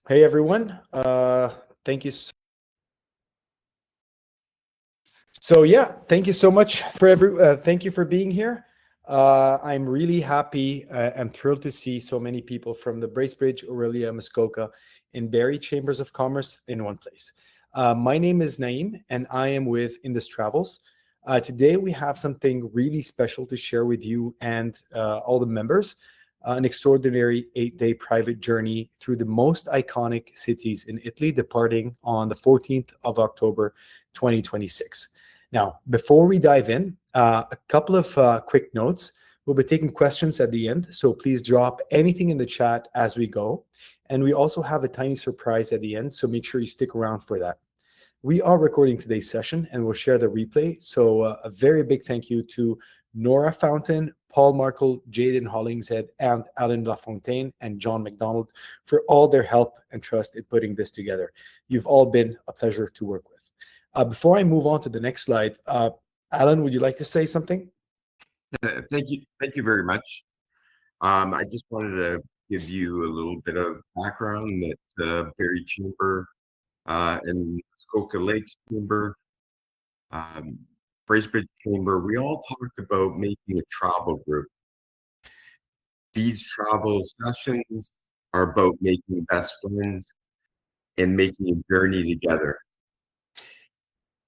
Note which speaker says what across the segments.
Speaker 1: Hey everyone. Thank you. Thank you so much for thank you for being here. I'm really happy and thrilled to see so many people from the Bracebridge, Aurelia, Muskoka, and Barrie Chambers of Commerce in one place. My name is Naeem, and I am with Indus Travels. Today we have something really special to share with you and all the members. An extraordinary 8-day private journey through the most iconic cities in Italy, departing on the 14th of October, 2026. Now, before we dive in, a couple of quick notes. We'll be taking questions at the end, so please drop anything in the chat as we go. And we also have a tiny surprise at the end, so make sure you stick around for that. We are recording today's session and we'll share the replay. So a very big thank you to Nora Fountain, Paul Markle, Jaden Hollingshead, and Alan LaFontaine and John McDonald for all their help and trust in putting this together. You've all been a pleasure to work with. Before I move on to the next slide, Alan, would you like to say something?
Speaker 2: Thank you very much. I just wanted to give you a little bit of background that Barrie Chamber and Muskoka Lakes Chamber, Bracebridge Chamber, we all talked about making a travel group. These travel sessions are about making best friends and making a journey together.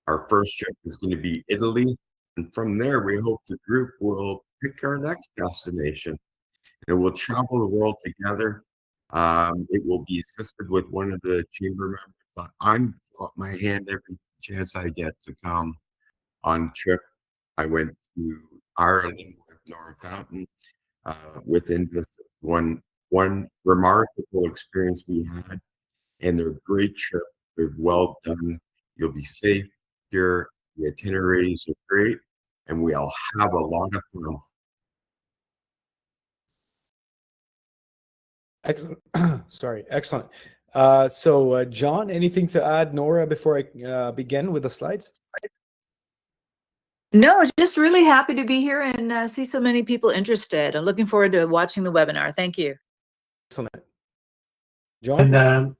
Speaker 2: Our first trip is going to be Italy, and from there we hope the group will pick our next destination. And we'll travel the world together. It will be assisted with one of the chamber members. But I'm got my hand every chance I get to come on trip. I went to Ireland with Nora Fountain, with Indus. One remarkable experience we had, and they're great trip. They're well done. You'll be safe here. The itineraries are great, and we'll have a lot of fun.
Speaker 1: Excellent. Sorry, excellent. John, anything to add, Nora, before I begin with the slides?
Speaker 3: No, just really happy to be here and see so many people interested. I'm looking forward to watching the webinar. Thank you.
Speaker 1: Excellent. John?
Speaker 4: And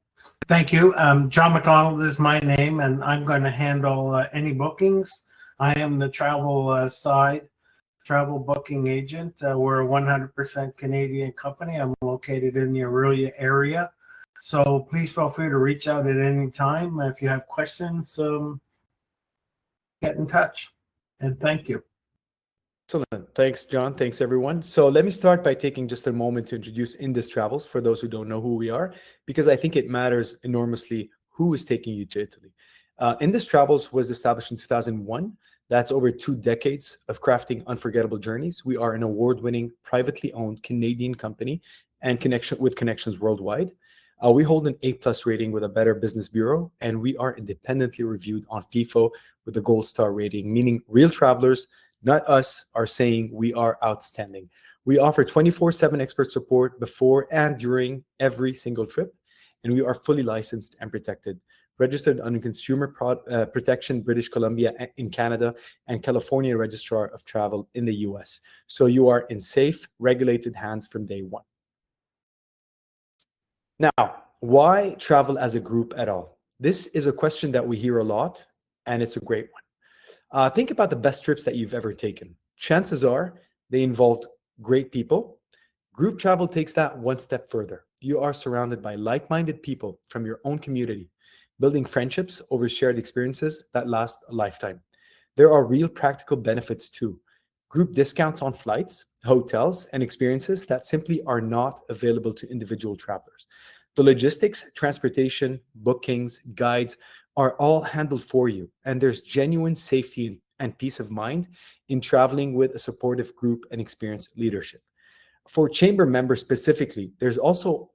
Speaker 4: thank you. John McDonald is my name, and I'm going to handle any bookings. I am the travel booking agent. We're a 100% Canadian company. I'm located in the Aurelia area. So please feel free to reach out at any time. If you have questions, get in touch. And thank you.
Speaker 1: Excellent. Thanks, John. Thanks, everyone. So let me start by taking just a moment to introduce Indus Travels for those who don't know who we are, because I think it matters enormously who is taking you to Italy. Indus Travels was established in 2001. That's over 2 decades of crafting unforgettable journeys. We are an award-winning, privately owned Canadian company and connections worldwide. We hold an A+ rating with a Better Business Bureau, and we are independently reviewed on FIFO with a gold star rating, meaning real travelers, not us, are saying we are outstanding. We offer 24/7 expert support before and during every single trip, and we are fully licensed and protected, registered under Consumer Protection British Columbia in Canada, and California Registrar of Travel in the US. So you are in safe, regulated hands from day one. Now, why travel as a group at all? This is a question that we hear a lot, and it's a great one. Think about the best trips that you've ever taken. Chances are they involved great people. Group travel takes that one step further. You are surrounded by like-minded people from your own community, building friendships over shared experiences that last a lifetime. There are real practical benefits too. Group discounts on flights, hotels, and experiences that simply are not available to individual travelers. The logistics, transportation, bookings, guides are all handled for you, and there's genuine safety and peace of mind in traveling with a supportive group and experienced leadership. For chamber members specifically, there's also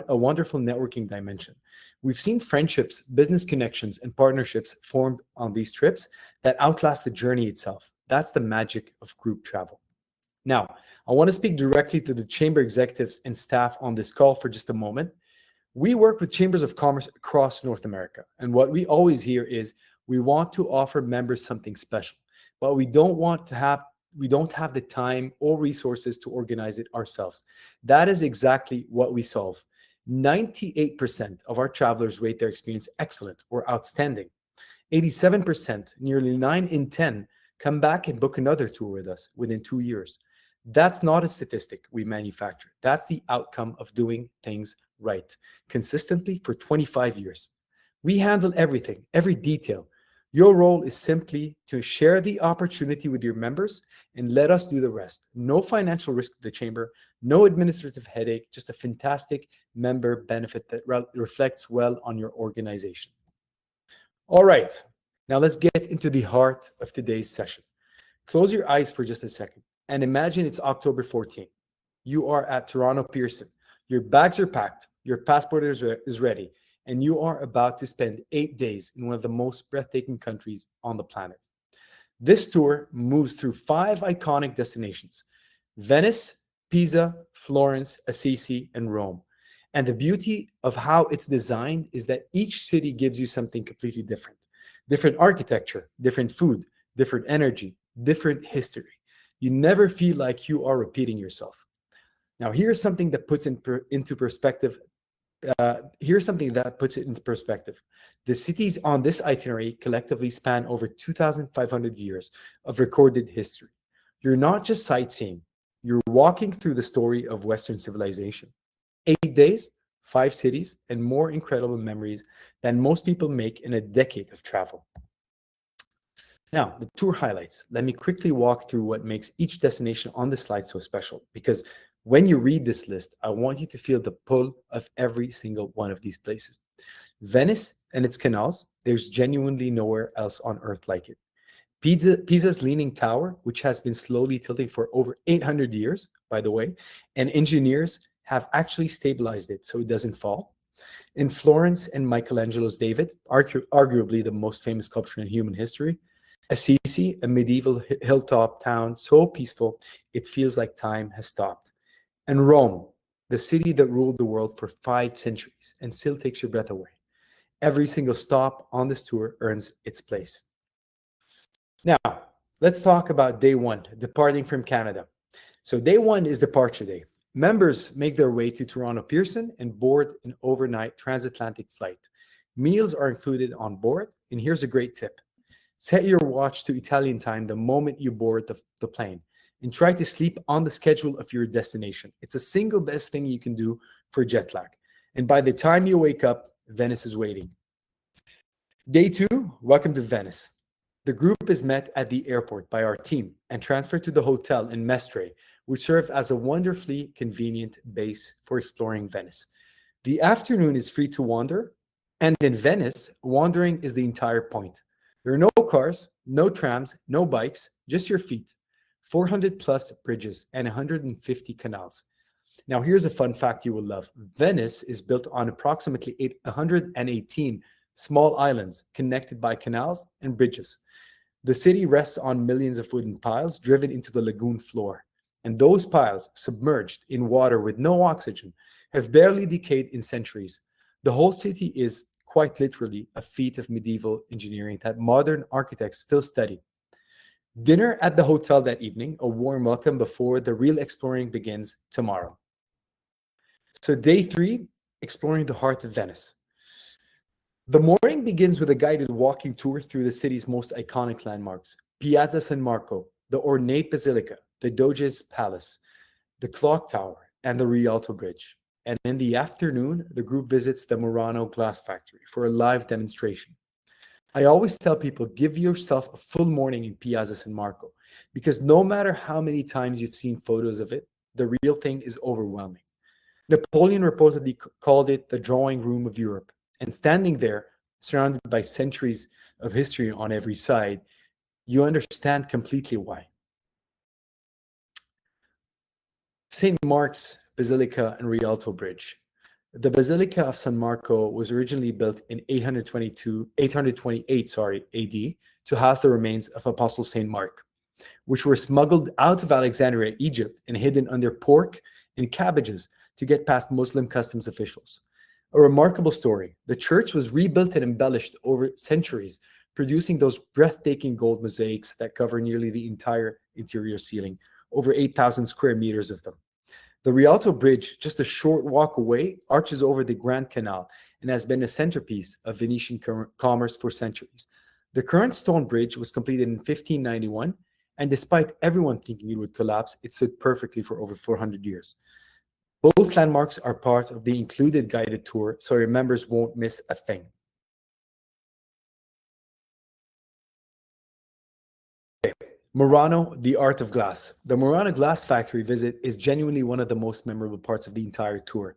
Speaker 1: a wonderful networking dimension. We've seen friendships, business connections, and partnerships formed on these trips that outlast the journey itself. That's the magic of group travel. Now, I want to speak directly to the chamber executives and staff on this call for just a moment. We work with chambers of commerce across North America, and what we always hear is we want to offer members something special, but we don't have the time or resources to organize it ourselves. That is exactly what we solve. 98% of our travelers rate their experience excellent or outstanding. 87%, nearly 9 in 10, come back and book another tour with us within 2 years. That's not a statistic we manufacture. That's the outcome of doing things right, consistently for 25 years. We handle everything, every detail. Your role is simply to share the opportunity with your members and let us do the rest. No financial risk to the chamber, no administrative headache, just a fantastic member benefit that reflects well on your organization. All right, now let's get into the heart of today's session. Close your eyes for just a second and imagine it's October 14th. You are at Toronto Pearson. Your bags are packed, your passport is ready, and you are about to spend 8 days in one of the most breathtaking countries on the planet. This tour moves through 5 iconic destinations: Venice, Pisa, Florence, Assisi, and Rome. And the beauty of how it's designed is that each city gives you something completely different. Different architecture, different food, different energy, different history. You never feel like you are repeating yourself. Now, here's something that puts into perspective. The cities on this itinerary collectively span over 2,500 years of recorded history. You're not just sightseeing, you're walking through the story of Western civilization. 8 days, 5 cities, and more incredible memories than most people make in a decade of travel. Now, the tour highlights. Let me quickly walk through what makes each destination on this slide so special, because when you read this list, I want you to feel the pull of every single one of these places. Venice and its canals, there's genuinely nowhere else on earth like it. Pisa's Leaning Tower, which has been slowly tilting for over 800 years, by the way, and engineers have actually stabilized it so it doesn't fall. In Florence and Michelangelo's David, arguably the most famous sculpture in human history. Assisi, a medieval hilltop town so peaceful it feels like time has stopped. And Rome, the city that ruled the world for 5 centuries and still takes your breath away. Every single stop on this tour earns its place. Now, let's talk about day 1, departing from Canada. So day 1 is departure day. Members make their way to Toronto Pearson and board an overnight transatlantic flight. Meals are included on board, and here's a great tip. Set your watch to Italian time the moment you board the plane, and try to sleep on the schedule of your destination. It's the single best thing you can do for jet lag. And by the time you wake up, Venice is waiting. Day 2, welcome to Venice. The group is met at the airport by our team and transferred to the hotel in Mestre, which served as a wonderfully convenient base for exploring Venice. The afternoon is free to wander, and in Venice, wandering is the entire point. There are no cars, no trams, no bikes, just your feet. 400 plus bridges and 150 canals. Now, here's a fun fact you will love. Venice is built on approximately 118 small islands connected by canals and bridges. The city rests on millions of wooden piles driven into the lagoon floor. And those piles, submerged in water with no oxygen, have barely decayed in centuries. The whole city is quite literally a feat of medieval engineering that modern architects still study. Dinner at the hotel that evening, a warm welcome before the real exploring begins tomorrow. So day 3, exploring the heart of Venice. The morning begins with a guided walking tour through the city's most iconic landmarks: Piazza San Marco, the ornate basilica, the Doge's Palace, the Clock Tower, and the Rialto Bridge. And in the afternoon, the group visits the Murano Glass Factory for a live demonstration. I always tell people, give yourself a full morning in Piazza San Marco, because no matter how many times you've seen photos of it, the real thing is overwhelming. Napoleon reportedly called it the drawing room of Europe, and standing there, surrounded by centuries of history on every side, you understand completely why. St. Mark's Basilica and Rialto Bridge. The Basilica of San Marco was originally built in 828 AD to house the remains of Apostle St. Mark, which were smuggled out of Alexandria, Egypt, and hidden under pork and cabbages to get past Muslim customs officials. A remarkable story. The church was rebuilt and embellished over centuries, producing those breathtaking gold mosaics that cover nearly the entire interior ceiling, over 8,000 square meters of them. The Rialto Bridge, just a short walk away, arches over the Grand Canal and has been a centerpiece of Venetian commerce for centuries. The current stone bridge was completed in 1591, and despite everyone thinking it would collapse, it stood perfectly for over 400 years. Both landmarks are part of the included guided tour, so your members won't miss a thing. Murano, the art of glass. The Murano glass factory visit is genuinely one of the most memorable parts of the entire tour.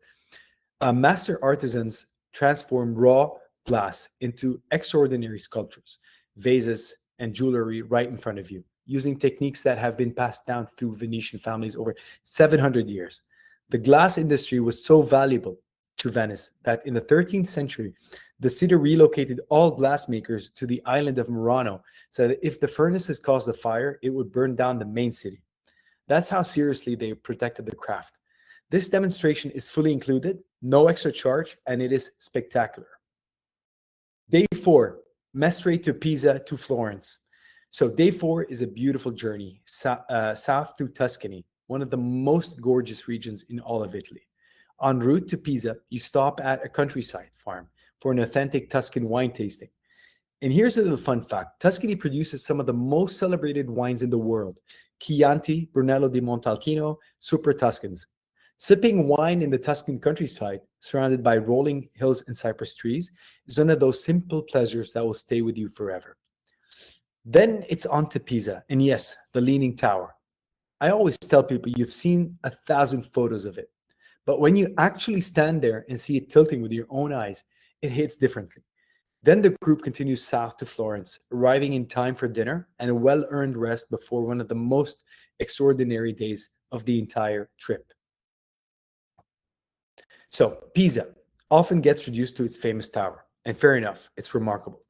Speaker 1: Master artisans transform raw glass into extraordinary sculptures, vases, and jewelry right in front of you, using techniques that have been passed down through Venetian families over 700 years. The glass industry was so valuable to Venice that in the 13th century, the city relocated all glassmakers to the island of Murano so that if the furnaces caused a fire, it would burn down the main city. That's how seriously they protected the craft. This demonstration is fully included, no extra charge, and it is spectacular. Day 4, Mestre to Pisa to Florence. So day 4 is a beautiful journey south through Tuscany, one of the most gorgeous regions in all of Italy. En route to Pisa, you stop at a countryside farm for an authentic Tuscan wine tasting. And here's a little fun fact. Tuscany produces some of the most celebrated wines in the world. Chianti, Brunello di Montalcino, Super Tuscans. Sipping wine in the Tuscan countryside, surrounded by rolling hills and cypress trees, is one of those simple pleasures that will stay with you forever. Then it's on to Pisa, and yes, the Leaning Tower. I always tell people you've seen 1,000 photos of it, but when you actually stand there and see it tilting with your own eyes, it hits differently. Then the group continues south to Florence, arriving in time for dinner and a well-earned rest before one of the most extraordinary days of the entire trip. So, Pisa often gets reduced to its famous tower, and fair enough, it's remarkable.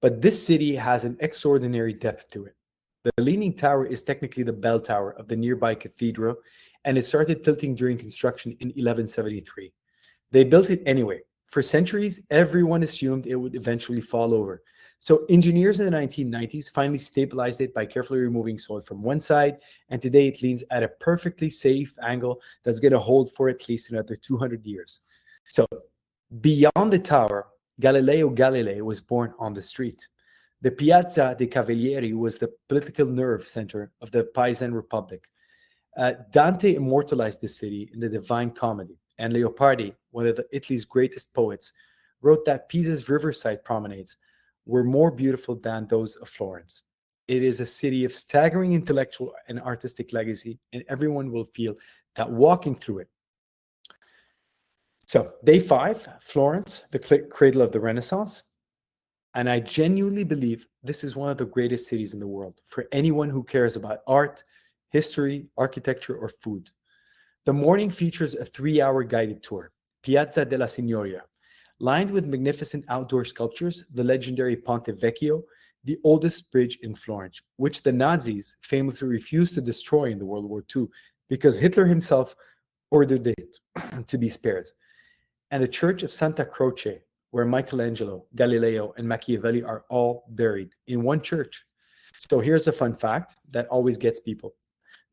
Speaker 1: But this city has an extraordinary depth to it. The Leaning Tower is technically the bell tower of the nearby cathedral, and it started tilting during construction in 1173. They built it anyway. For centuries, everyone assumed it would eventually fall over. So engineers in the 1990s finally stabilized it by carefully removing soil from one side, and today it leans at a perfectly safe angle that's going to hold for at least another 200 years. So beyond the tower, Galileo Galilei was born on the street. The Piazza dei Cavalieri was the political nerve center of the Pisan Republic. Dante immortalized the city in the Divine Comedy, and Leopardi, one of Italy's greatest poets, wrote that Pisa's riverside promenades were more beautiful than those of Florence. It is a city of staggering intellectual and artistic legacy, and everyone will feel that walking through it. So, day 5, Florence, the cradle of the Renaissance. And I genuinely believe this is one of the greatest cities in the world for anyone who cares about art, history, architecture, or food. The morning features a 3-hour guided tour, Piazza della Signoria, lined with magnificent outdoor sculptures, the legendary Ponte Vecchio, the oldest bridge in Florence, which the Nazis famously refused to destroy in the World War II because Hitler himself ordered it to be spared. And the Church of Santa Croce, where Michelangelo, Galileo, and Machiavelli are all buried in one church. So here's a fun fact that always gets people.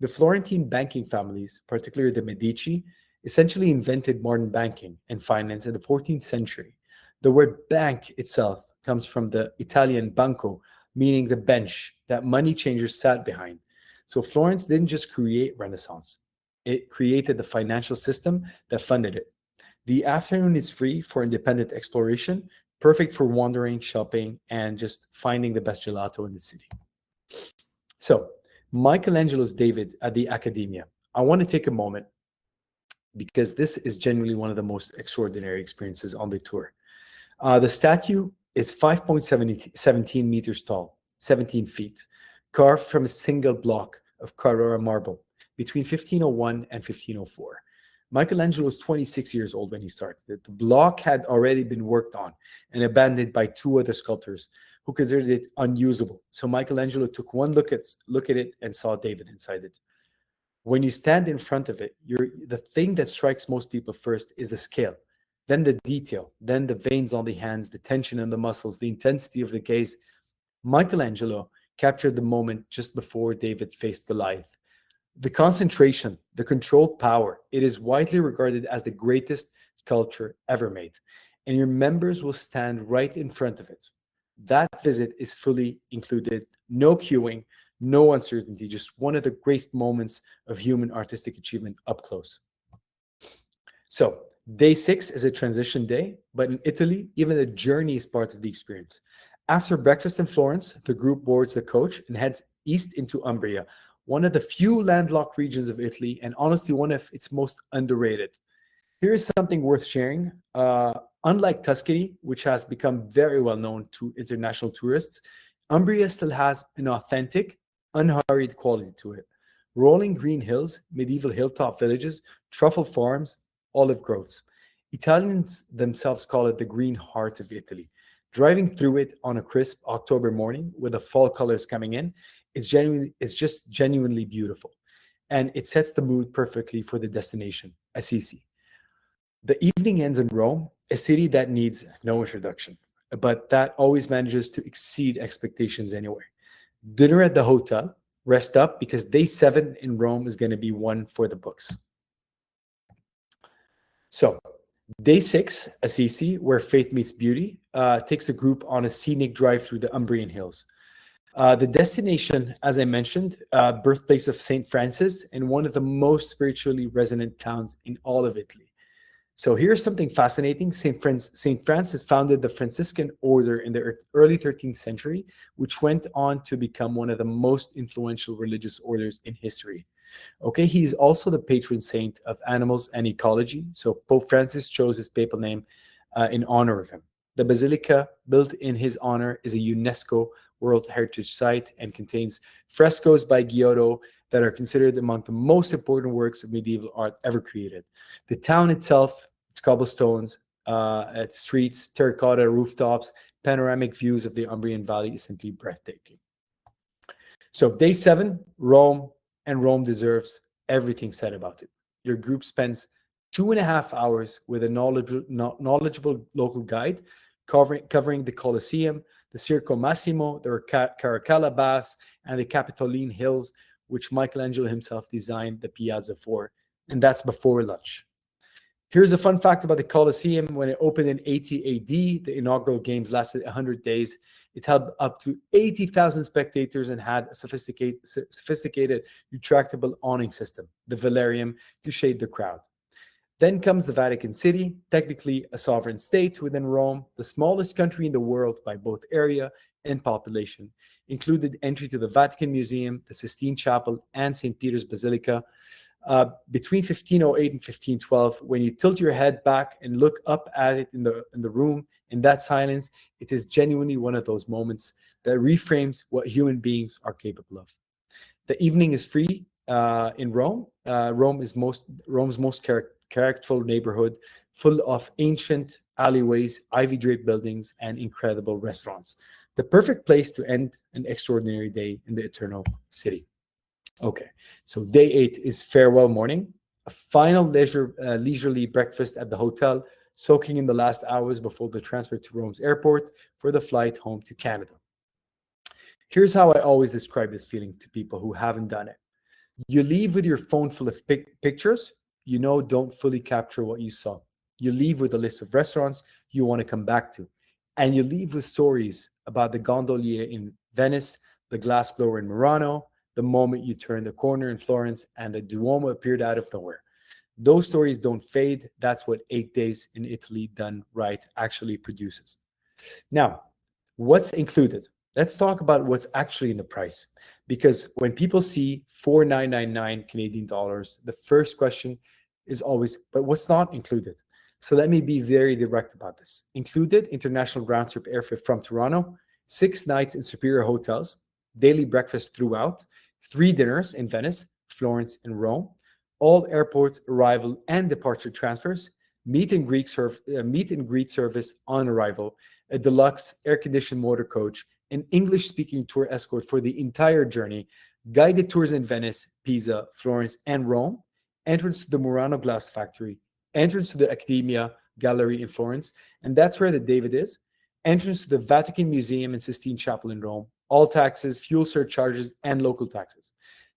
Speaker 1: The Florentine banking families, particularly the Medici, essentially invented modern banking and finance in the 14th century. The word bank itself comes from the Italian banco, meaning the bench that money changers sat behind. So Florence didn't just create Renaissance, it created the financial system that funded it. The afternoon is free for independent exploration, perfect for wandering, shopping, and just finding the best gelato in the city. So, Michelangelo's David at the Accademia. I want to take a moment because this is genuinely one of the most extraordinary experiences on the tour. The statue is 5.17 meters tall, 17 feet, carved from a single block of Carrara marble between 1501 and 1504. Michelangelo was 26 years old when he started it. The block had already been worked on and abandoned by 2 other sculptors who considered it unusable. So Michelangelo took one look at it and saw David inside it. When you stand in front of it, the thing that strikes most people first is the scale, then the detail, then the veins on the hands, the tension in the muscles, the intensity of the gaze. Michelangelo captured the moment just before David faced Goliath. The concentration, the controlled power, it is widely regarded as the greatest sculpture ever made, and your members will stand right in front of it. That visit is fully included, no queuing, no uncertainty, just one of the great moments of human artistic achievement up close. So, day 6 is a transition day, but in Italy, even the journey is part of the experience. After breakfast in Florence, the group boards the coach and heads east into Umbria, one of the few landlocked regions of Italy, and honestly, one of its most underrated. Here is something worth sharing. Unlike Tuscany, which has become very well known to international tourists, Umbria still has an authentic, unhurried quality to it. Rolling green hills, medieval hilltop villages, truffle farms, olive groves. Italians themselves call it the green heart of Italy. Driving through it on a crisp October morning with the fall colors coming in, it's just genuinely beautiful. And it sets the mood perfectly for the destination, Assisi. The evening ends in Rome, a city that needs no introduction, but that always manages to exceed expectations anyway. Dinner at the hotel, rest up because day 7 in Rome is going to be one for the books. So, day 6, Assisi, where faith meets beauty, takes the group on a scenic drive through the Umbrian Hills. The destination, as I mentioned, birthplace of St. Francis and one of the most spiritually resonant towns in all of Italy. So here's something fascinating. St. Francis founded the Franciscan order in the early 13th century, which went on to become one of the most influential religious orders in history. Okay, he's also the patron saint of animals and ecology. So Pope Francis chose his papal name in honor of him. The basilica, built in his honor, is a UNESCO World Heritage Site and contains frescoes by Giotto that are considered among the most important works of medieval art ever created. The town itself, its cobblestones, its streets, terracotta rooftops, panoramic views of the Umbrian Valley is simply breathtaking. So day 7, Rome, and Rome deserves everything said about it. Your group spends 2.5 hours with a knowledgeable local guide covering the Colosseum, the Circo Massimo, the Caracalla Baths, and the Capitoline Hills, which Michelangelo himself designed the piazza for, and that's before lunch. Here's a fun fact about the Colosseum. When it opened in 80 AD, the inaugural games lasted 100 days. It held up to 80,000 spectators and had a sophisticated retractable awning system, the velarium, to shade the crowd. Then comes the Vatican City, technically a sovereign state within Rome, the smallest country in the world by both area and population. Included entry to the Vatican Museum, the Sistine Chapel, and St. Peter's Basilica. Between 1508 and 1512, when you tilt your head back and look up at it in the room, in that silence, it is genuinely one of those moments that reframes what human beings are capable of. The evening is free in Rome. Rome's most characterful neighborhood, full of ancient alleyways, ivy-draped buildings, and incredible restaurants. The perfect place to end an extraordinary day in the Eternal City. Okay, so day 8 is farewell morning, a final leisurely breakfast at the hotel, soaking in the last hours before the transfer to Rome's airport for the flight home to Canada. Here's how I always describe this feeling to people who haven't done it. You leave with your phone full of pictures, don't fully capture what you saw. You leave with a list of restaurants you want to come back to. And you leave with stories about the gondolier in Venice, the glassblower in Murano, the moment you turned the corner in Florence, and the Duomo appeared out of nowhere. Those stories don't fade. That's what 8 days in Italy done right actually produces. Now, what's included? Let's talk about what's actually in the price. Because when people see 4,999 Canadian dollars, the first question is always, but what's not included? So let me be very direct about this. Included, international round trip airfare from Toronto, 6 nights in superior hotels, daily breakfast throughout, 3 dinners in Venice, Florence, and Rome, all airport arrival and departure transfers, meet and greet service on arrival, a deluxe air-conditioned motor coach, an English-speaking tour escort for the entire journey, guided tours in Venice, Pisa, Florence, and Rome, entrance to the Murano Glass Factory, entrance to the Accademia Gallery in Florence, and that's where the David is, entrance to the Vatican Museum and Sistine Chapel in Rome, all taxes, fuel surcharges, and local taxes.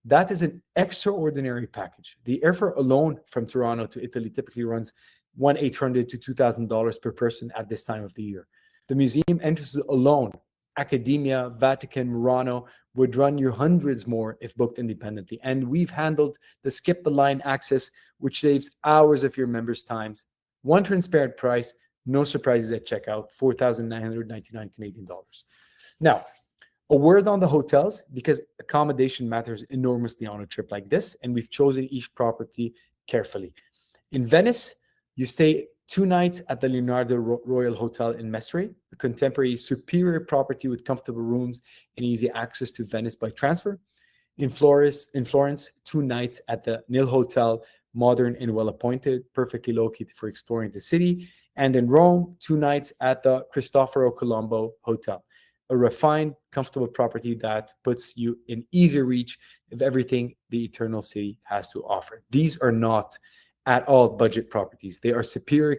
Speaker 1: That is an extraordinary package. The airfare alone from Toronto to Italy typically runs $1,800 to $2,000 per person at this time of the year. The museum entrances alone, Academia, Vatican, Murano, would run you hundreds more if booked independently. And we've handled the skip the line access, which saves hours of your members' times. One transparent price, no surprises at checkout, 4,999 Canadian dollars. Now, a word on the hotels, because accommodation matters enormously on a trip like this, and we've chosen each property carefully. In Venice, you stay 2 nights at the Leonardo Royal Hotel in Mestre, a contemporary superior property with comfortable rooms and easy access to Venice by transfer. In Florence, 2 nights at the Nil Hotel, modern and well-appointed, perfectly located for exploring the city. And in Rome, 2 nights at the Cristoforo Colombo Hotel, a refined, comfortable property that puts you in easy reach of everything the Eternal City has to offer. These are not at all budget properties. They are superior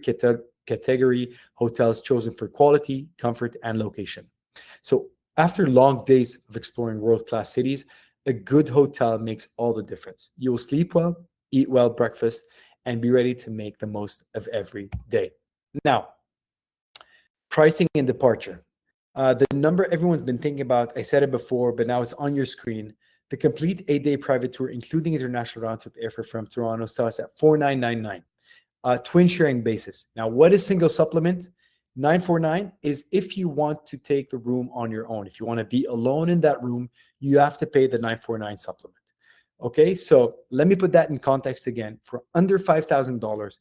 Speaker 1: category hotels chosen for quality, comfort, and location. So after long days of exploring world-class cities, a good hotel makes all the difference. You will sleep well, eat well breakfast, and be ready to make the most of every day. Now, pricing and departure. The number everyone's been thinking about, I said it before, but now it's on your screen. The complete 8-day private tour, including international round-trip airfare from Toronto, starts at $4,999, twin sharing basis. Now, what is single supplement? $949 is if you want to take the room on your own. If you want to be alone in that room, you have to pay the $949 supplement. Okay, so let me put that in context again. For under $5,000,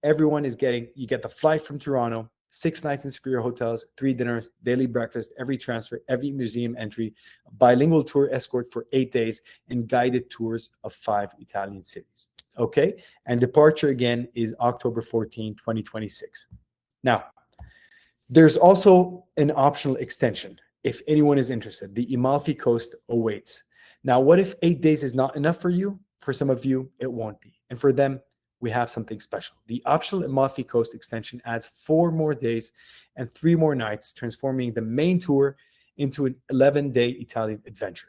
Speaker 1: everyone is getting, you get the flight from Toronto, 6 nights in superior hotels, 3 dinners, daily breakfast, every transfer, every museum entry, a bilingual tour escort for 8 days, and guided tours of 5 Italian cities. Okay, and departure again is October 14, 2026. Now, there's also an optional extension if anyone is interested. The Amalfi Coast awaits. Now, what if 8 days is not enough for you? For some of you, it won't be. And for them, we have something special. The optional Amalfi Coast extension adds 4 more days and 3 more nights, transforming the main tour into an 11-day Italian adventure.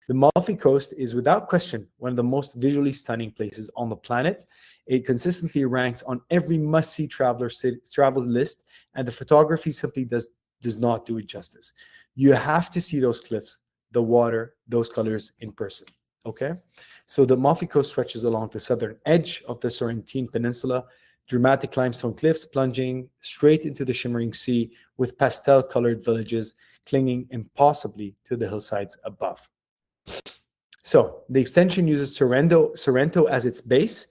Speaker 1: The Amalfi Coast is without question one of the most visually stunning places on the planet. It consistently ranks on every must-see travel list, and the photography simply does not do it justice. You have to see those cliffs, the water, those colors in person. Okay, so the Amalfi Coast stretches along the southern edge of the Sorrentine Peninsula, dramatic limestone cliffs plunging straight into the shimmering sea with pastel-colored villages clinging impossibly to the hillsides above. So the extension uses Sorrento as its base,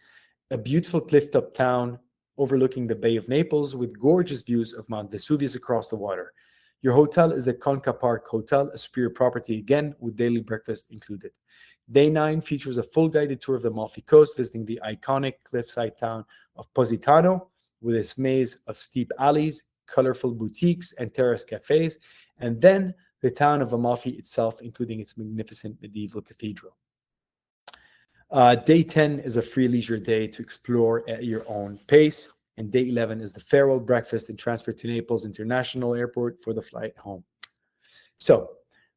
Speaker 1: a beautiful cliff-top town overlooking the Bay of Naples with gorgeous views of Mount Vesuvius across the water. Your hotel is the Conca Park Hotel, a superior property again with daily breakfast included. Day 9 features a full guided tour of the Amalfi Coast, visiting the iconic cliffside town of Positano with its maze of steep alleys, colorful boutiques, and terrace cafes, and then the town of Amalfi itself, including its magnificent medieval cathedral. Day 10 is a free leisure day to explore at your own pace, and day 11 is the farewell breakfast and transfer to Naples International Airport for the flight home. So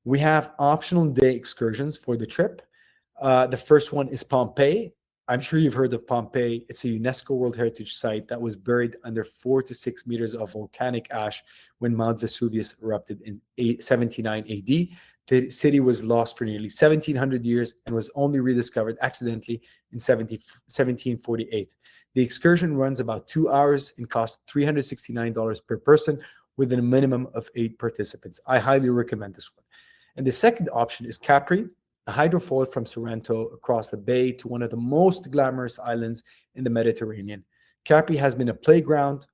Speaker 1: we have optional day excursions for the trip. The first one is Pompeii. I'm sure you've heard of Pompeii. It's a UNESCO World Heritage Site that was buried under 4 to 6 meters of volcanic ash when Mount Vesuvius erupted in 79 AD. The city was lost for nearly 1,700 years and was only rediscovered accidentally in 1748. The excursion runs about 2 hours and costs $369 per person with a minimum of 8 participants. I highly recommend this one. And the second option is Capri, a hydrofoil from Sorrento across the bay to one of the most glamorous islands in the Mediterranean. Capri has been a playground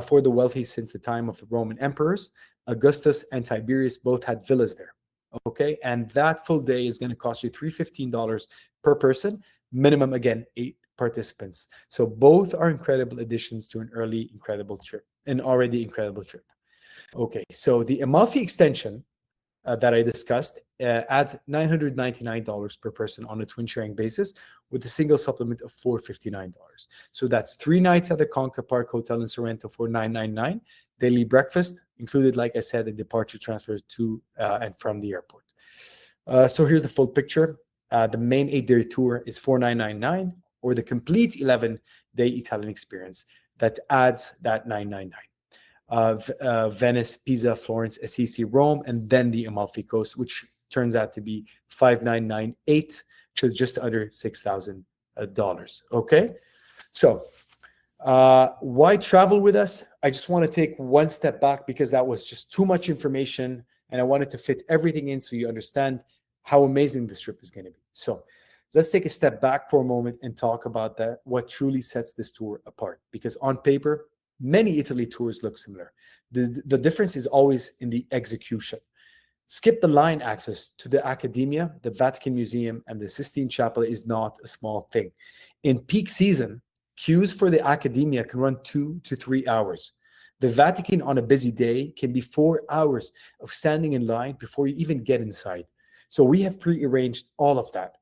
Speaker 1: for the wealthy since the time of the Roman emperors. Augustus and Tiberius both had villas there. Okay, and that full day is going to cost you $315 per person, minimum again 8 participants. So both are incredible additions to an already incredible trip. Okay, so the Amalfi extension that I discussed adds $999 per person on a twin sharing basis with a single supplement of $459. So that's 3 nights at the Conca Park Hotel in Sorrento for $999, daily breakfast included, like I said, the departure transfers to and from the airport. So here's the full picture. The main 8-day tour is $4,999, or the complete 11-day Italian experience that adds that $999. Venice, Pisa, Florence, Assisi, Rome, and then the Amalfi Coast, which turns out to be $5,998, which is just under $6,000. Okay, so why travel with us? I just want to take one step back because that was just too much information, and I wanted to fit everything in so you understand how amazing this trip is going to be. So let's take a step back for a moment and talk about that, what truly sets this tour apart. Because on paper, many Italy tours look similar. The difference is always in the execution. Skip the line access to the Accademia, the Vatican Museum, and the Sistine Chapel is not a small thing. In peak season, queues for the Accademia can run 2 to 3 hours. The Vatican on a busy day can be 4 hours of standing in line before you even get inside. So we have pre-arranged all of that.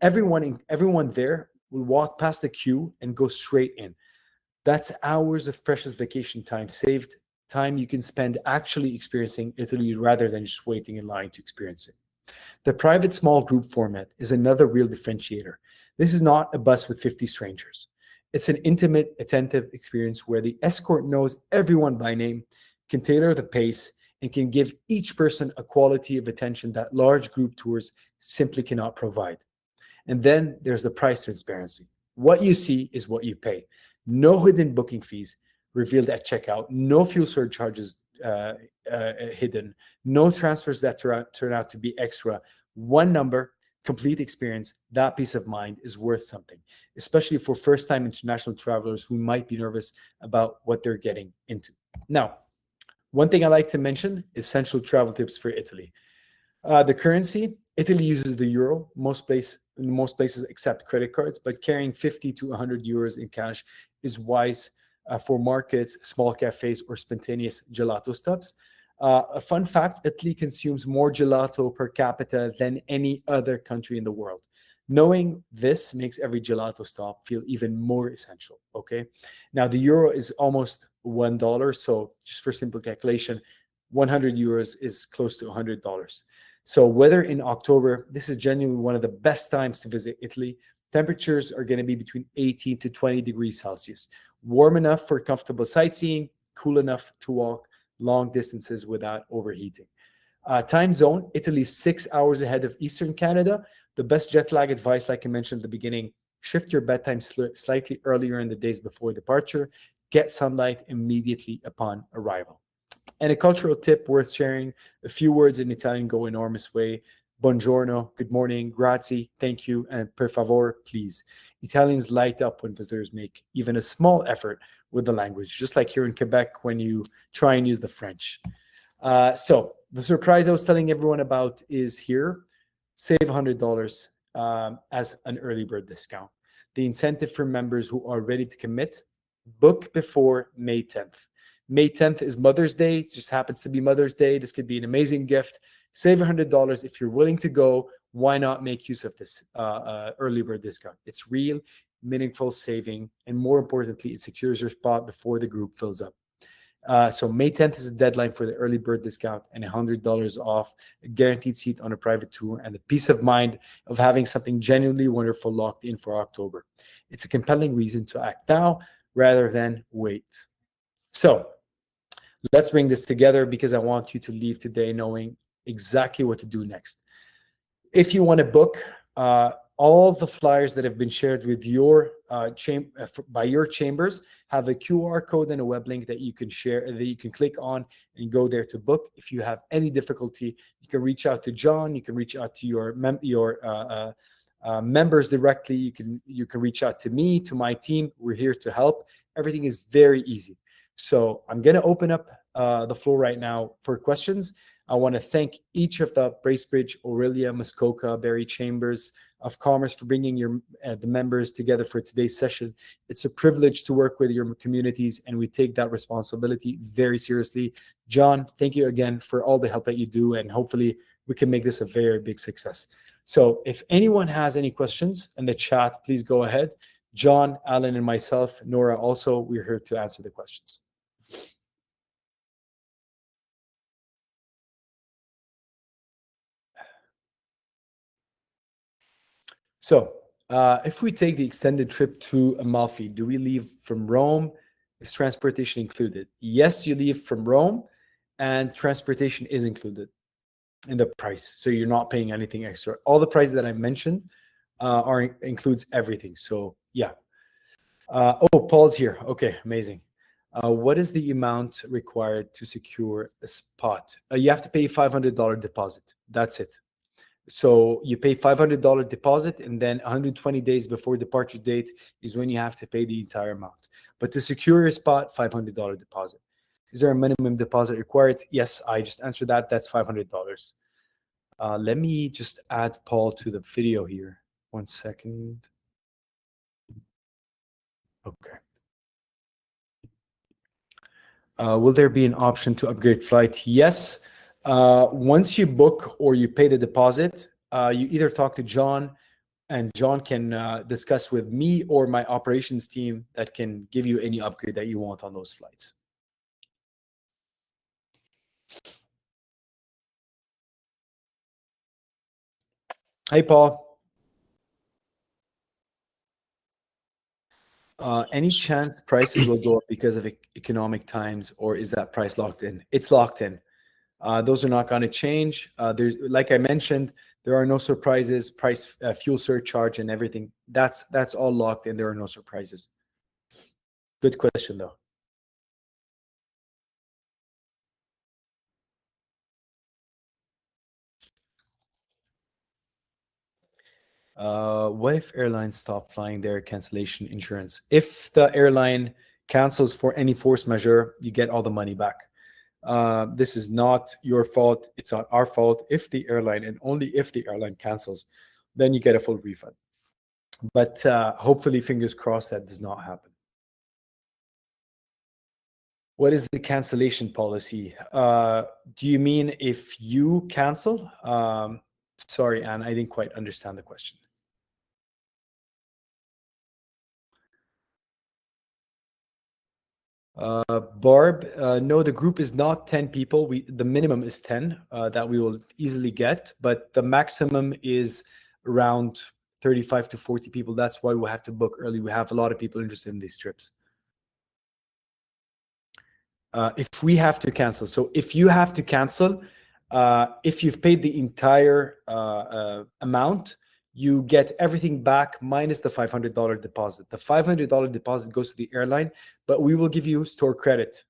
Speaker 1: Everyone there will walk past the queue and go straight in. That's hours of precious vacation time saved, time you can spend actually experiencing Italy rather than just waiting in line to experience it. The private small group format is another real differentiator. This is not a bus with 50 strangers. It's an intimate, attentive experience where the escort knows everyone by name, can tailor the pace, and can give each person a quality of attention that large group tours simply cannot provide. And then there's the price transparency. What you see is what you pay. No hidden booking fees revealed at checkout, no fuel surcharges hidden, no transfers that turn out to be extra. One number, complete experience. That peace of mind is worth something, especially for first-time international travelers who might be nervous about what they're getting into. Now, one thing I like to mention is essential travel tips for Italy. The currency, Italy uses the euro, most places accept credit cards, but carrying 50 to 100 euros in cash is wise for markets, small cafes, or spontaneous gelato stops. A fun fact, Italy consumes more gelato per capita than any other country in the world. Knowing this makes every gelato stop feel even more essential, okay? Now, the euro is almost $1, so just for simple calculation, 100 euros is close to $100. So whether in October, this is genuinely one of the best times to visit Italy. Temperatures are going to be between 18 to 20 degrees Celsius. Warm enough for comfortable sightseeing, cool enough to walk long distances without overheating. Time zone, Italy is 6 hours ahead of Eastern Canada. The best jet lag advice, like I mentioned at the beginning, shift your bedtime slightly earlier in the days before departure. Get sunlight immediately upon arrival. And a cultural tip worth sharing, a few words in Italian go enormous way. Buongiorno, good morning, grazie, thank you, and per favore, please. Italians light up when visitors make even a small effort with the language, just like here in Quebec when you try and use the French. So the surprise I was telling everyone about is here. Save $100 as an early bird discount. The incentive for members who are ready to commit, book before May 10th. May 10th is Mother's Day. It just happens to be Mother's Day. This could be an amazing gift. Save $100 if you're willing to go. Why not make use of this early bird discount? It's real, meaningful saving, and more importantly, it secures your spot before the group fills up. So May 10th is the deadline for the early bird discount and $100 off, a guaranteed seat on a private tour, and the peace of mind of having something genuinely wonderful locked in for October. It's a compelling reason to act now rather than wait. So let's bring this together because I want you to leave today knowing exactly what to do next. If you want to book, all the flyers that have been shared with your by your chambers have a QR code and a web link that you can share, that you can click on and go there to book. If you have any difficulty, you can reach out to John. You can reach out to your members directly. You can reach out to me, to my team. We're here to help. Everything is very easy. So I'm going to open up the floor right now for questions. I want to thank each of the Bracebridge, Aurelia, Muskoka, Barrie Chambers of Commerce for bringing the members together for today's session. It's a privilege to work with your communities, and we take that responsibility very seriously. John, thank you again for all the help that you do, and hopefully we can make this a very big success. So if anyone has any questions in the chat, please go ahead. John, Alan, and myself, Nora also, we're here to answer the questions. So if we take the extended trip to Amalfi, do we leave from Rome? Is transportation included? Yes, you leave from Rome, and transportation is included in the price. So you're not paying anything extra. All the prices that I mentioned includes everything. So yeah. Oh, Paul's here. Okay, amazing. What is the amount required to secure a spot? You have to pay $500 deposit. That's it. So you pay $500 deposit, and then 120 days before departure date is when you have to pay the entire amount. But to secure your spot, $500 deposit. Is there a minimum deposit required? Yes, I just answered that. That's $500. Let me just add Paul to the video here. 1 second. Okay. Will there be an option to upgrade flight? Yes. Once you book or you pay the deposit, you either talk to John, and John can discuss with me or my operations team that can give you any upgrade that you want on those flights. Hey, Paul. Any chance prices will go up because of economic times, or is that price locked in? It's locked in. Those are not going to change. There's, like I mentioned, there are no surprises. Price, fuel surcharge, and everything. That's all locked in. There are no surprises. Good question, though. What if airlines stop flying their cancellation insurance? If the airline cancels for any force majeure, you get all the money back. This is not your fault. It's not our fault. If the airline, and only if the airline cancels, then you get a full refund. But hopefully, fingers crossed, that does not happen. What is the cancellation policy? Do you mean if you cancel? Sorry, Anne, I didn't quite understand the question. Barb, no, the group is not 10 people. The minimum is 10 that we will easily get, but the maximum is around 35 to 40 people. That's why we have to book early. We have a lot of people interested in these trips. If we have to cancel, so if you have to cancel, if you've paid the entire amount, you get everything back minus the $500 deposit. The $500 deposit goes to the airline, but we will give you store credit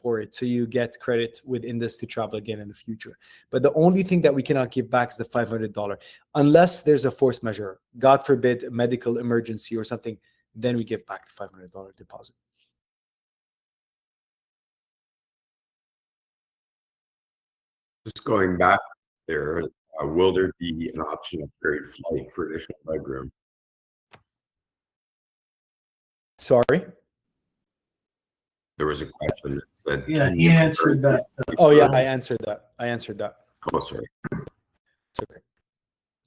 Speaker 1: for it. So you get credit with Indus to travel again in the future. But the only thing that we cannot give back is the $500, unless there's a force majeure. God forbid, a medical emergency or something, then we give back the $500 deposit.
Speaker 2: Just going back there, will there be an option of upgrade flight for additional legroom?
Speaker 1: Sorry?
Speaker 2: There was a question that said,
Speaker 4: Yeah,
Speaker 2: can
Speaker 4: he
Speaker 2: you
Speaker 4: answered
Speaker 2: convert
Speaker 4: that.
Speaker 1: Oh yeah, I answered that.
Speaker 2: Oh, sorry.
Speaker 1: It's okay.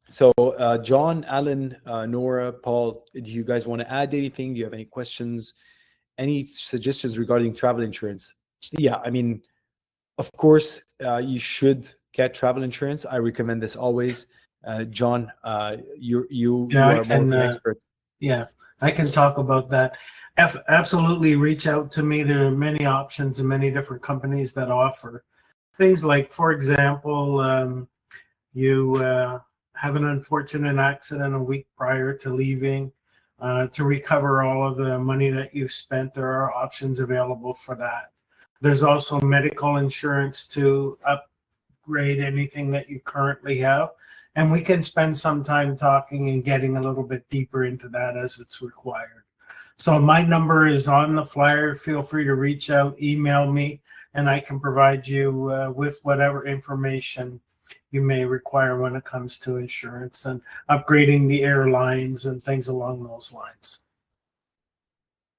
Speaker 1: So John, Alan, Nora, Paul, do you guys want to add anything? Do you have any questions? Any suggestions regarding travel insurance? Yeah, I mean, of course, you should get travel insurance. I recommend this always. John, you are more of an expert.
Speaker 4: Yeah, I can talk about that. Absolutely, reach out to me. There are many options and many different companies that offer things like, for example, you have an unfortunate accident a week prior to leaving. To recover all of the money that you've spent, there are options available for that. There's also medical insurance to upgrade anything that you currently have. And we can spend some time talking and getting a little bit deeper into that as it's required. So my number is on the flyer. Feel free to reach out, email me, and I can provide you with whatever information you may require when it comes to insurance and upgrading the airlines and things along those lines.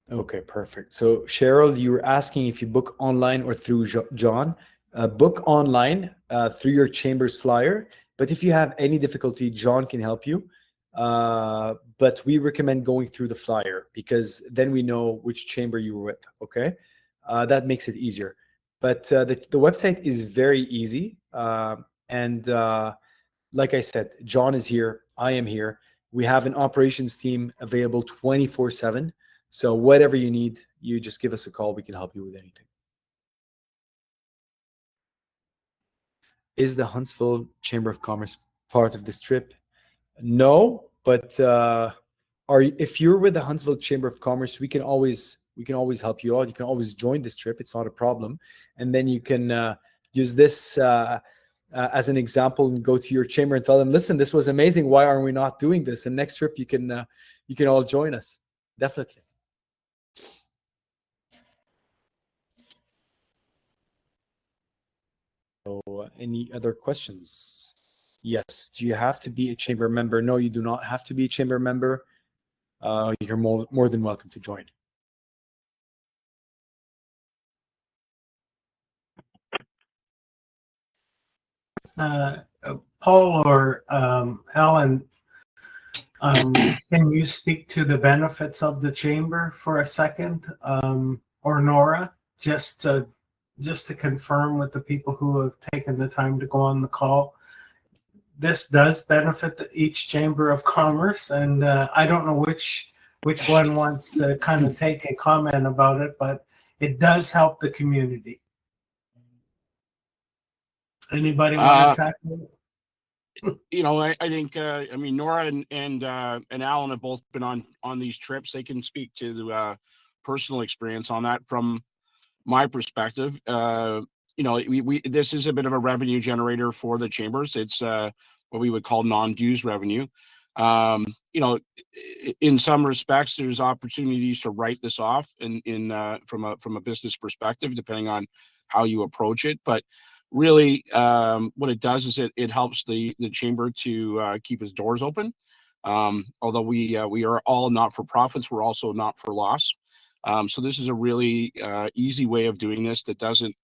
Speaker 1: Okay, perfect. So Cheryl, you were asking if you book online or through John. Book online through your chamber's flyer. But if you have any difficulty, John can help you. But we recommend going through the flyer because then we know which chamber you were with. Okay, that makes it easier. But the website is very easy. And like I said, John is here. I am here. We have an operations team available 24/7. So whatever you need, you just give us a call. We can help you with anything. Is the Huntsville Chamber of Commerce part of this trip? No, but if you're with the Huntsville Chamber of Commerce, we can always help you out. You can always join this trip. It's not a problem. And then you can use this as an example and go to your chamber and tell them, listen, this was amazing. Why aren't we not doing this? And next trip you can all join us. Definitely. So, any other questions? Yes. Do you have to be a chamber member? No, you do not have to be a chamber member. You're more than welcome to join.
Speaker 4: Paul or Alan, can you speak to the benefits of the chamber for a second? Or Nora, just to confirm with the people who have taken the time to go on the call. This does benefit each chamber of commerce, and I don't know which one wants to kind of take a comment about it, but it does help the community. Anybody want to tackle it?
Speaker 5: You know, I think I mean, Nora and Alan have both been on these trips. They can speak to the personal experience on that. From my perspective, you know, we this is a bit of a revenue generator for the chambers. It's what we would call non-dues revenue. You know, in some respects, there's opportunities to write this off from a business perspective, depending on how you approach it. But really, what it does is it helps the chamber to keep its doors open. Although we are all not for profits, we're also not for loss. So this is a really easy way of doing this that doesn't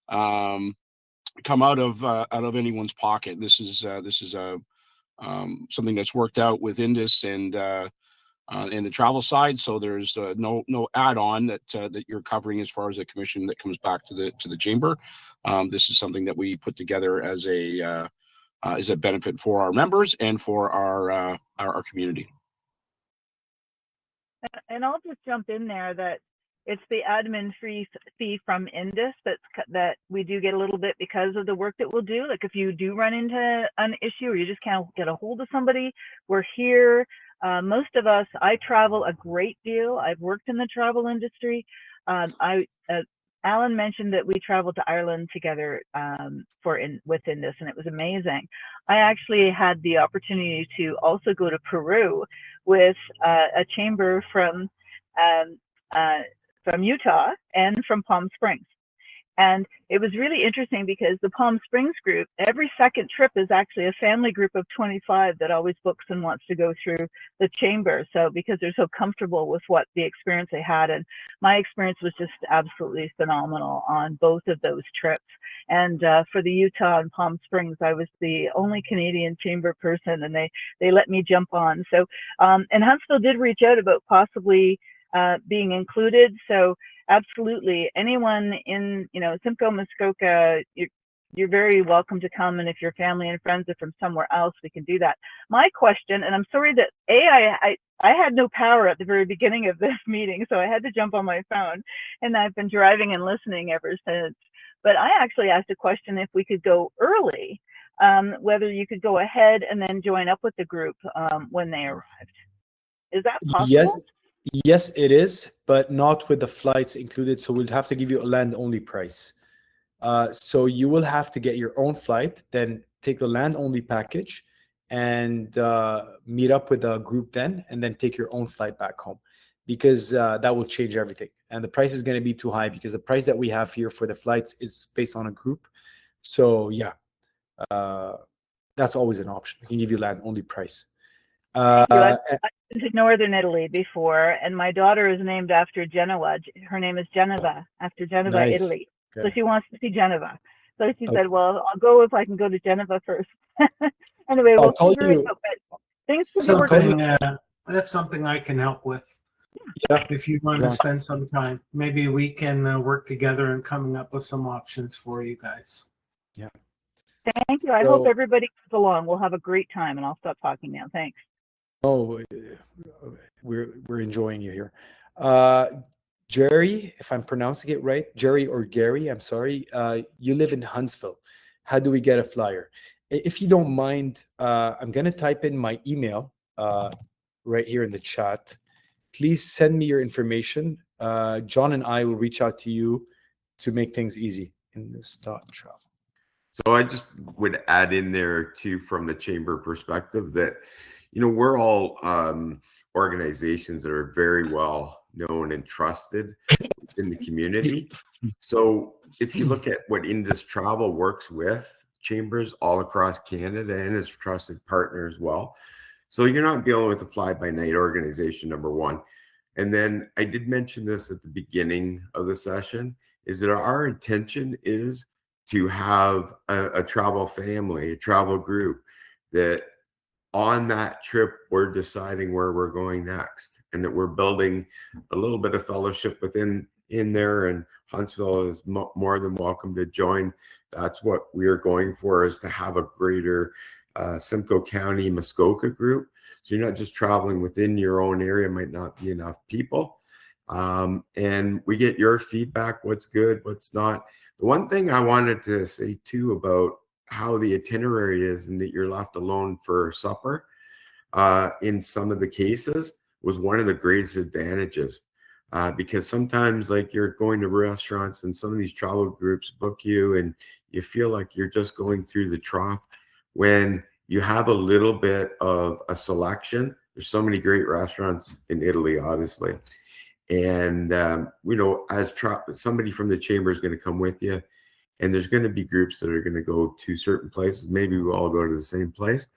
Speaker 5: come out of anyone's pocket. This is something that's worked out with Indus and the travel side. So there's no add-on that you're covering as far as the commission that comes back to the chamber. This is something that we put together as a benefit for our members and for our community.
Speaker 3: And I'll just jump in there that it's the admin fee from Indus that we do get a little bit because of the work that we'll do. Like if you do run into an issue or you just can't get a hold of somebody, we're here. Most of us, I travel a great deal. I've worked in the travel industry. Alan mentioned that we traveled to Ireland together with Indus, and it was amazing. I actually had the opportunity to also go to Peru with a chamber from Utah and from Palm Springs. And it was really interesting because the Palm Springs group, every second trip is actually a family group of 25 that always books and wants to go through the chamber. So because they're so comfortable with what the experience they had. And my experience was just absolutely phenomenal on both of those trips. And for the Utah and Palm Springs, I was the only Canadian chamber person, and they let me jump on. So, and Huntsville did reach out about possibly being included. So absolutely, anyone in Simcoe, Muskoka, you're very welcome to come, and if your family and friends are from somewhere else, we can do that. My question, and I'm sorry that I had no power at the very beginning of this meeting, so I had to jump on my phone, and I've been driving and listening ever since. But I actually asked a question if we could go early, whether you could go ahead and then join up with the group when they arrived. Is that possible?
Speaker 1: Yes, it is, but not with the flights included. So we'll have to give you a land-only price. So you will have to get your own flight, then take the land-only package and meet up with a group then, and then take your own flight back home, because that will change everything. And the price is going to be too high because the price that we have here for the flights is based on a group. So yeah, that's always an option. We can give you land-only price.
Speaker 3: I've been to Northern Italy before, and my daughter is named after Genoa. Her name is Geneva, after Geneva,
Speaker 1: Nice.
Speaker 3: Italy.
Speaker 1: Okay.
Speaker 3: So she wants to see Geneva. So she said, well, I'll go if I can go to Geneva first. Anyway, we'll figure it out. But thanks for the work.
Speaker 4: That's something I can help with.
Speaker 1: Yeah.
Speaker 4: If you want to spend some time, maybe we can work together and coming up with some options for you guys.
Speaker 1: Yeah.
Speaker 3: Thank you. I hope everybody comes along. We'll have a great time, and I'll stop talking now. Thanks.
Speaker 1: No, we're enjoying you here. Jerry, if I'm pronouncing it right, Jerry or Gary, I'm sorry. You live in Huntsville. How do we get a flyer? If you don't mind, I'm gonna type in my email right here in the chat. Please send me your information. John and I will reach out to you to make things easy in this travel.
Speaker 2: So I just would add in there too, from the chamber perspective, that we're all organizations that are very well known and trusted in the community. So if you look at what Indus Travel works with chambers all across Canada and its trusted partner as well. So you're not dealing with a fly-by-night organization, number one. And then I did mention this at the beginning of the session, is that our intention is to have a travel family, a travel group, that on that trip, we're deciding where we're going next, and that we're building a little bit of fellowship in there. And Huntsville is more than welcome to join. That's what we are going for, is to have a greater Simcoe County Muskoka group. So you're not just traveling within your own area, might not be enough people. And we get your feedback, what's good, what's not. The one thing I wanted to say too about how the itinerary is, and that you're left alone for supper in some of the cases, was one of the greatest advantages. Because sometimes, like, you're going to restaurants and some of these travel groups book you and you feel like you're just going through the trough, when you have a little bit of a selection. There's so many great restaurants in Italy, obviously. And, as somebody from the chamber is going to come with you, and there's going to be groups that are going to go to certain places. Maybe we all go to the same place.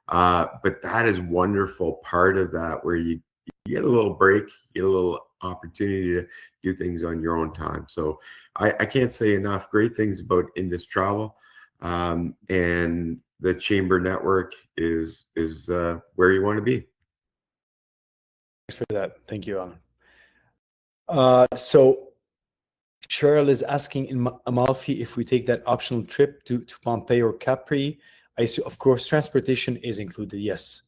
Speaker 2: But that is wonderful part of that, where you get a little break, you get a little opportunity to do things on your own time. So I can't say enough great things about Indus Travel. And the chamber network is where you want to be.
Speaker 1: Thanks for that. Thank you, Alan. So Cheryl is asking in Amalfi if we take that optional trip to Pompeii or Capri. I see, of course, transportation is included. Yes.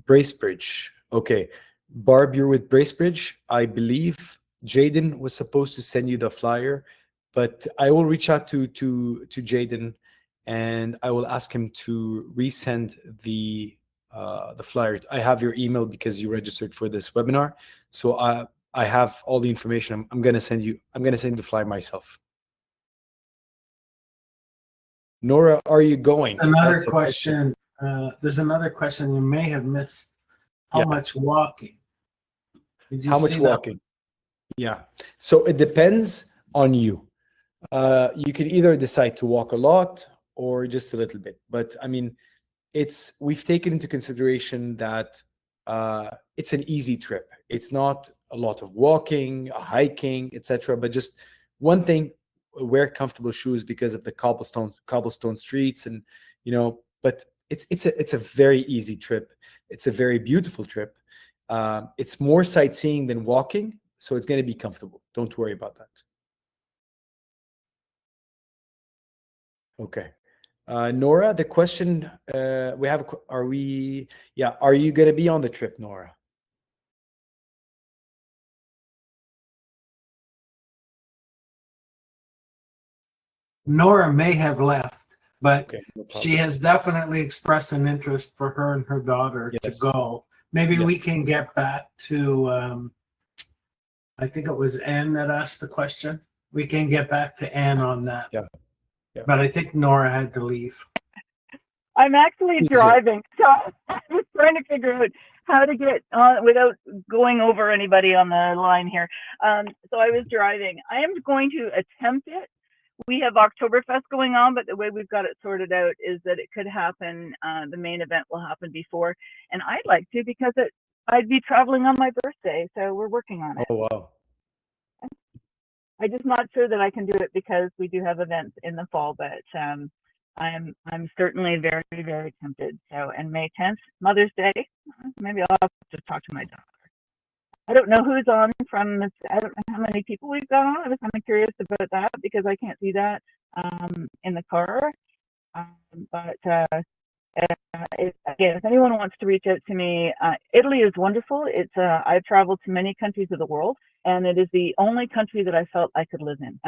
Speaker 1: Bracebridge. Okay. Barb, you're with Bracebridge. I believe Jaden was supposed to send you the flyer, but I will reach out to Jaden, and I will ask him to resend the flyer. I have your email because you registered for this webinar, so I have all the information. I'm gonna send the flyer myself. Nora, are you going?
Speaker 4: Another question. There's another question you may have missed. How much walking? Did you
Speaker 1: How much walking? Yeah. So it depends on you. You can either decide to walk a lot or just a little bit. But I mean, we've taken into consideration that it's an easy trip. It's not a lot of walking, hiking, etc. But just one thing: wear comfortable shoes because of the cobblestone streets, and But it's a very easy trip. It's a very beautiful trip. It's more sightseeing than walking, so it's going to be comfortable. Don't worry about that. Okay. Nora, the question we have, are you going to be on the trip, Nora?
Speaker 4: Nora may have left, but
Speaker 1: Okay, no problem.
Speaker 4: she has definitely expressed an interest for her and her daughter to go. Maybe we can get back to, I think it was Anne that asked the question. We can get back to Anne on that.
Speaker 1: Yeah.
Speaker 4: But I think Nora had to leave.
Speaker 3: I'm actually driving, so I was trying to figure out how to get on without going over anybody on the line here. So I was driving. I am going to attempt it. We have Oktoberfest going on, but the way we've got it sorted out is that it could happen. The main event will happen before, and I'd like to because I'd be traveling on my birthday, so we're working on it.
Speaker 1: Oh wow!
Speaker 3: I'm just not sure that I can do it because we do have events in the fall, but I'm certainly very, very tempted. So, and May 10th, Mother's Day, maybe I'll have to talk to my daughter. I don't know who's on from, I don't know how many people we've got on. I was kind of curious about that because I can't see that in the car. But again, if anyone wants to reach out to me, Italy is wonderful. It's I've traveled to many countries of the world, and it is the only country that I felt I could live in.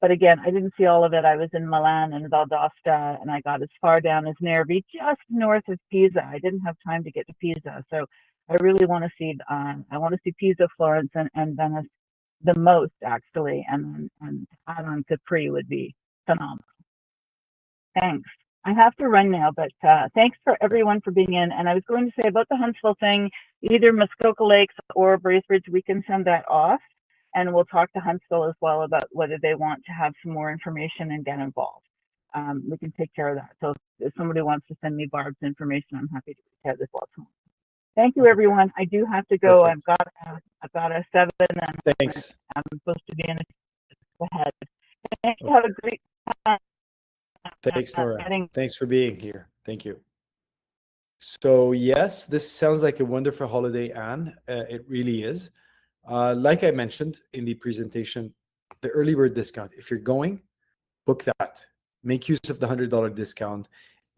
Speaker 3: But again, I didn't see all of it. I was in Milan and Valdosta, and I got as far down as Nervi, just north of Pisa. I didn't have time to get to Pisa, so I really want to see. I want to see Pisa, Florence, and Venice the most, actually, and add on Capri would be phenomenal. Thanks. I have to run now, but thanks for everyone for being in. And I was going to say about the Huntsville thing, either Muskoka Lakes or Bracebridge, we can send that off, and we'll talk to Huntsville as well about whether they want to have some more information and get involved. We can take care of that. So if somebody wants to send me Barb's information, I'm happy to reach out as well. Thank you, everyone. I do have to go.
Speaker 1: Perfect.
Speaker 3: I've got a 7, and
Speaker 1: Thanks.
Speaker 3: I'm supposed to be in ahead. Thanks. Have a great time.
Speaker 1: Thanks, Nora. Thanks for being here. Thank you. So yes, this sounds like a wonderful holiday, Anne. It really is. Like I mentioned in the presentation, the early bird discount. If you're going, book that. Make use of the $100 discount.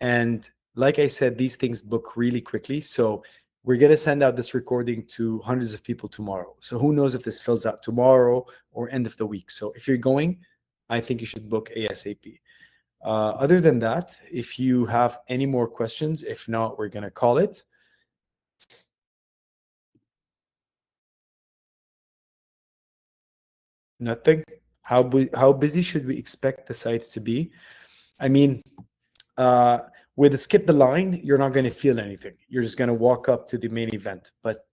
Speaker 1: And like I said, these things book really quickly. So we're going to send out this recording to hundreds of people tomorrow. So who knows if this fills out tomorrow or end of the week. So if you're going, I think you should book ASAP. Other than that, if you have any more questions, if not, we're going to call it. Nothing. How busy should we expect the sites to be? I mean, with the skip the line, you're not going to feel anything. You're just going to walk up to the main event. But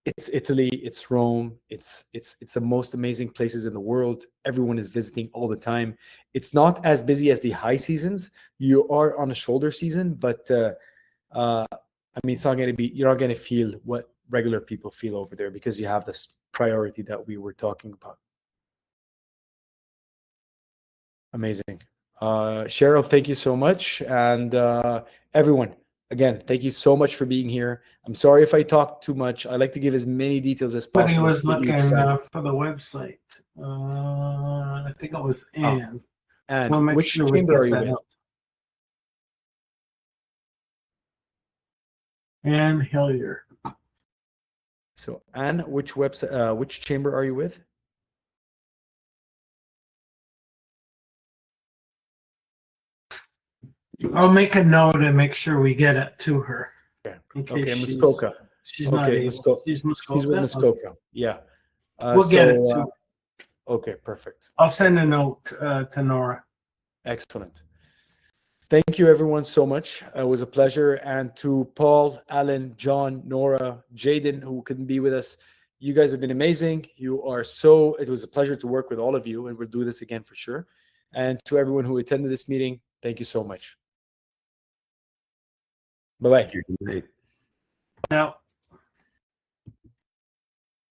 Speaker 1: it's Italy, it's Rome, it's the most amazing places in the world. Everyone is visiting all the time. It's not as busy as the high seasons. You are on a shoulder season, but I mean, it's not going to be. You're not going to feel what regular people feel over there because you have this priority that we were talking about. Amazing. Cheryl, thank you so much, and everyone. Again, thank you so much for being here. I'm sorry if I talked too much. I like to give as many details as
Speaker 4: But
Speaker 1: possible.
Speaker 4: he was
Speaker 1: to get you
Speaker 4: looking
Speaker 1: excited.
Speaker 4: for the website. I think it was Anne.
Speaker 1: And
Speaker 4: We'll make
Speaker 1: which
Speaker 4: sure we
Speaker 1: chamber
Speaker 4: get
Speaker 1: are you
Speaker 4: that
Speaker 1: with?
Speaker 4: out. Anne Hillier.
Speaker 1: So, Anne, which website? Which chamber are you with?
Speaker 4: I'll make a note and make sure we get it to her.
Speaker 1: Okay.
Speaker 4: In case
Speaker 1: Okay, Muskoka.
Speaker 4: She's not
Speaker 1: Okay,
Speaker 4: able.
Speaker 1: Muskoka.
Speaker 4: She's Muskoka.
Speaker 1: He's with Muskoka. Yeah.
Speaker 4: We'll get it too.
Speaker 1: Okay, perfect.
Speaker 4: I'll send a note to Nora.
Speaker 1: Excellent. Thank you, everyone, so much. It was a pleasure. And to Paul, Alan, John, Nora, Jaden, who couldn't be with us, you guys have been amazing. It was a pleasure to work with all of you, and we'll do this again for sure. And to everyone who attended this meeting, thank you so much. Bye-bye.
Speaker 2: Good night.
Speaker 4: Now.